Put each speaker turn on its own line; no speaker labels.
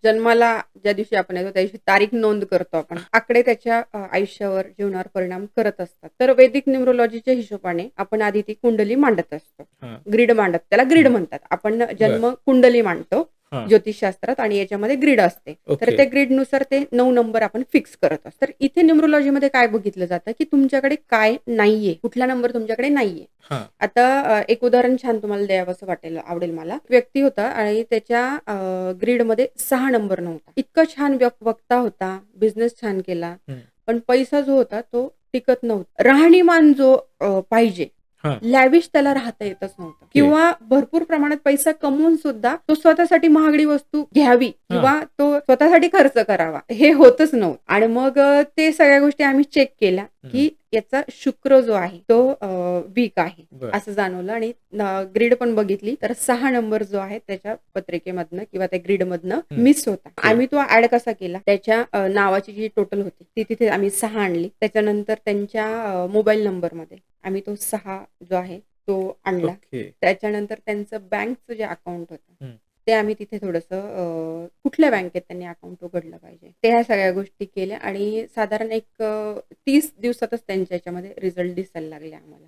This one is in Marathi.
जन्माला ज्या दिवशी आपण येतो त्या दिवशी तारीख नोंद करतो आपण. आकडे त्याच्या आयुष्यावर, जीवनावर परिणाम करत असतात. तर वैदिक न्यूमरोलॉजीच्या हिशोबाने आपण आधी ती कुंडली मांडत असतो.
हां.
ग्रीड मांडत त्याला ग्रीड
हं.
म्हणतात. आपण
बरं.
जन्म कुंडली मांडतो
हां.
ज्योतिषशास्त्रात आणि याच्यामध्ये ग्रीड असते. तर
ओके.
त्या ग्रीडनुसार ते 9 नंबर आपण फिक्स करत असतो. तर इथे न्यूमरोलॉजीमध्ये काय बघितलं जातं, की तुमच्याकडे काय नाहीये, कुठला नंबर तुमच्याकडे नाहीये.
हां.
आता एक उदाहरण छान तुम्हाला द्यावंसं आवडेल मला. व्यक्ती होता आणि त्याच्या ग्रीडमध्ये 6 नंबर नव्हता. इतका छान वक्ता होता, बिझनेस छान केला.
हं.
पण पैसा जो होता तो टिकत नव्हता. राहणीमान जो पाहिजे,
हां.
लॅविश त्याला राहता येतच नव्हतं
ओके.
किंवा भरपूर प्रमाणात पैसा कमवून सुद्धा तो स्वतःसाठी महागडी वस्तू घ्यावी किंवा तो स्वतःसाठी खर्च करावा हे होतच नव्हतं. आणि मग ते सगळ्या गोष्टी आम्ही चेक केल्या, की याचा शुक्र जो आहे तो वीक आहे
बरं.
असं जाणवलं आणि ग्रीड पण बघितली तर 6 नंबर जो आहे त्याच्या पत्रिकेमधनं किंवा त्या ग्रीडमधनं मिस होता. आम्ही तो ऍड कसा केला, त्याच्या नावाची जी टोटल होती ती तिथे आम्ही 6 आणली. त्याच्यानंतर त्यांच्या मोबाईल नंबरमध्ये आम्ही तो 6 जो आहे तो आणला.
ओके.
त्याच्यानंतर त्यांचं बँकचं जे अकाउंट होतं
हं.
ते आम्ही तिथे थोडंसं कुठल्या बँकेत त्यांनी अकाउंट उघडलं पाहिजे ते ह्या सगळ्या गोष्टी केल्या आणि साधारण एक 30 दिवसातच त्यांच्या याच्यामध्ये रिझल्ट दिसायला लागले आम्हाला.